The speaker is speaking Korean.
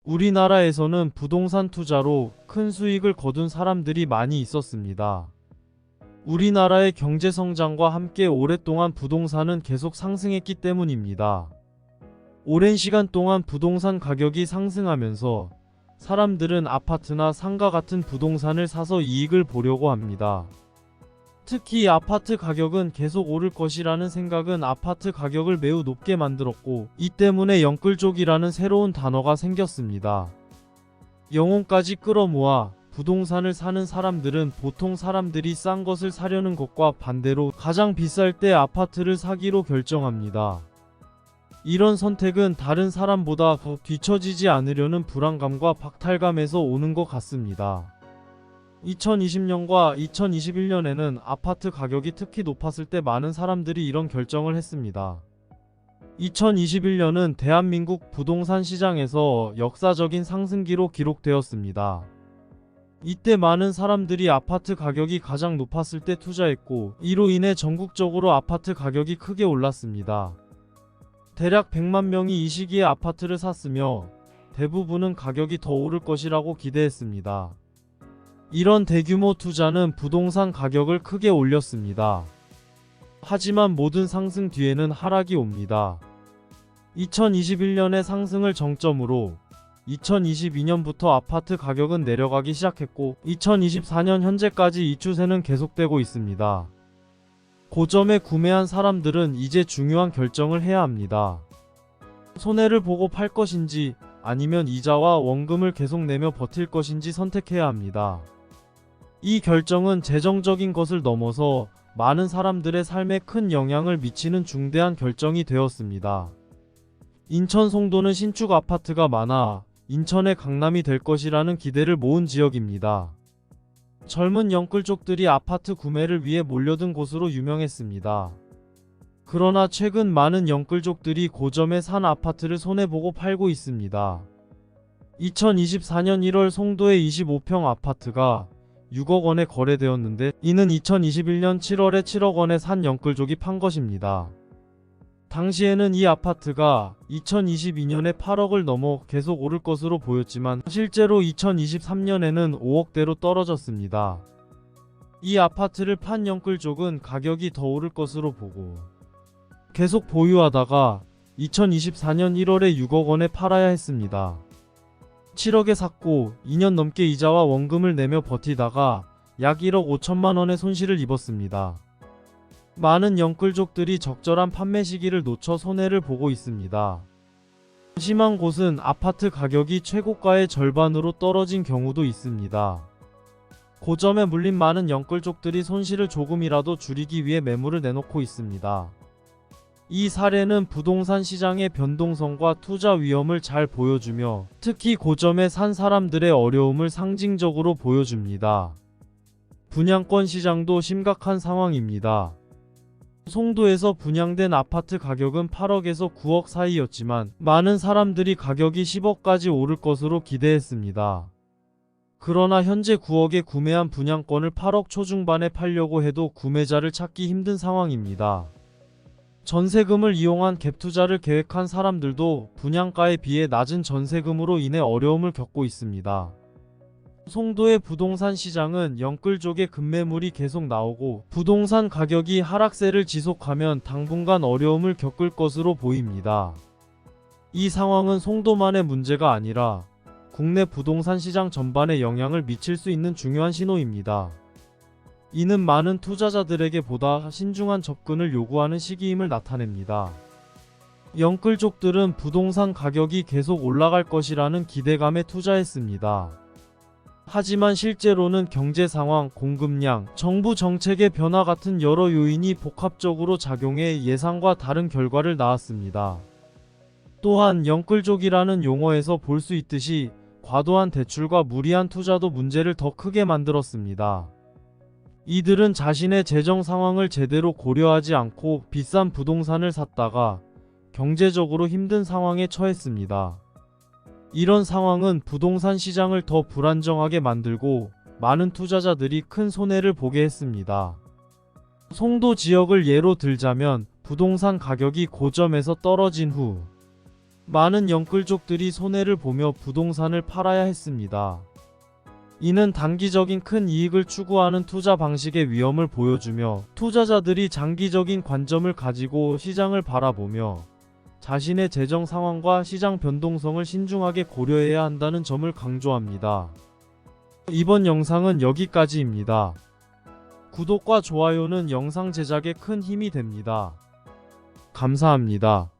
우리나라에서는 부동산 투자로 큰 수익을 거둔 사람들이 많이 있었습니다. 우리나라의 경제 성장과 함께 오랫동안 부동산은 계속 상승했기 때문입니다. 오랜 시간 동안 부동산 가격이 상승하면서 사람들은 아파트나 상가 같은 부동산을 사서 이익을 보려고 합니다. 특히 아파트 가격은 계속 오를 것이라는 생각은 아파트 가격을 매우 높게 만들었고, 이 때문에 영끌족이라는 새로운 단어가 생겼습니다. 영혼까지 끌어모아 부동산을 사는 사람들은 보통 사람들이 싼 것을 사려는 것과 반대로 가장 비쌀 때 아파트를 사기로 결정합니다. 이런 선택은 다른 사람보다 더 뒤처지지 않으려는 불안감과 박탈감에서 오는 것 같습니다. 2020년과 2021년에는 아파트 가격이 특히 높았을 때 많은 사람들이 이런 결정을 했습니다. 2021년은 대한민국 부동산 시장에서 역사적인 상승기로 기록되었습니다. 이때 많은 사람들이 아파트 가격이 가장 높았을 때 투자했고, 이로 인해 전국적으로 아파트 가격이 크게 올랐습니다. 대략 100만 명이 이 시기에 아파트를 샀으며 대부분은 가격이 더 오를 것이라고 기대했습니다. 이런 대규모 투자는 부동산 가격을 크게 올렸습니다. 하지만 모든 상승 뒤에는 하락이 옵니다. 2021년의 상승을 정점으로 2022년부터 아파트 가격은 내려가기 시작했고, 2024년 현재까지 이 추세는 계속되고 있습니다. 고점에 구매한 사람들은 이제 중요한 결정을 해야 합니다. 손해를 보고 팔 것인지 아니면 이자와 원금을 계속 내며 버틸 것인지 선택해야 합니다. 이 결정은 재정적인 것을 넘어서 많은 사람들의 삶에 큰 영향을 미치는 중대한 결정이 되었습니다. 인천 송도는 신축 아파트가 많아 인천의 강남이 될 것이라는 기대를 모은 지역입니다. 젊은 영끌족들이 아파트 구매를 위해 몰려든 곳으로 유명했습니다. 그러나 최근 많은 영끌족들이 고점에 산 아파트를 손해보고 팔고 있습니다. 2024년 1월 송도의 25평 아파트가 6억 원에 거래되었는데, 이는 2021년 7월에 7억 원에 산 영끌족이 판 것입니다. 당시에는 이 아파트가 2022년에 8억을 넘어 계속 오를 것으로 보였지만 실제로 2023년에는 5억대로 떨어졌습니다. 이 아파트를 판 영끌족은 가격이 더 오를 것으로 보고 계속 보유하다가 2024년 1월에 6억 원에 팔아야 했습니다. 7억에 샀고 2년 넘게 이자와 원금을 내며 버티다가 약 1억 5천만 원의 손실을 입었습니다. 많은 영끌족들이 적절한 판매 시기를 놓쳐 손해를 보고 있습니다. 심한 곳은 아파트 가격이 최고가의 절반으로 떨어진 경우도 있습니다. 고점에 물린 많은 영끌족들이 손실을 조금이라도 줄이기 위해 매물을 내놓고 있습니다. 이 사례는 부동산 시장의 변동성과 투자 위험을 잘 보여주며 특히 고점에 산 사람들의 어려움을 상징적으로 보여줍니다. 분양권 시장도 심각한 상황입니다. 송도에서 분양된 아파트 가격은 8억에서 9억 사이였지만 많은 사람들이 가격이 10억까지 오를 것으로 기대했습니다. 그러나 현재 9억에 구매한 분양권을 8억 초중반에 팔려고 해도 구매자를 찾기 힘든 상황입니다. 전세금을 이용한 갭투자를 계획한 사람들도 분양가에 비해 낮은 전세금으로 인해 어려움을 겪고 있습니다. 송도의 부동산 시장은 영끌족의 급매물이 계속 나오고 부동산 가격이 하락세를 지속하면 당분간 어려움을 겪을 것으로 보입니다. 이 상황은 송도만의 문제가 아니라 국내 부동산 시장 전반에 영향을 미칠 수 있는 중요한 신호입니다. 이는 많은 투자자들에게 보다 신중한 접근을 요구하는 시기임을 나타냅니다. 영끌족들은 부동산 가격이 계속 올라갈 것이라는 기대감에 투자했습니다. 하지만 실제로는 경제 상황, 공급량, 정부 정책의 변화 같은 여러 요인이 복합적으로 작용해 예상과 다른 결과를 낳았습니다. 또한 영끌족이라는 용어에서 볼 수 있듯이 과도한 대출과 무리한 투자도 문제를 더 크게 만들었습니다. 이들은 자신의 재정 상황을 제대로 고려하지 않고 비싼 부동산을 샀다가 경제적으로 힘든 상황에 처했습니다. 이런 상황은 부동산 시장을 더 불안정하게 만들고 많은 투자자들이 큰 손해를 보게 했습니다. 송도 지역을 예로 들자면 부동산 가격이 고점에서 떨어진 후 많은 영끌족들이 손해를 보며 부동산을 팔아야 했습니다. 이는 단기적인 큰 이익을 추구하는 투자 방식의 위험을 보여주며 투자자들이 장기적인 관점을 가지고 시장을 바라보며 자신의 재정 상황과 시장 변동성을 신중하게 고려해야 한다는 점을 강조합니다. 이번 영상은 여기까지입니다. 구독과 좋아요는 영상 제작에 큰 힘이 됩니다. 감사합니다.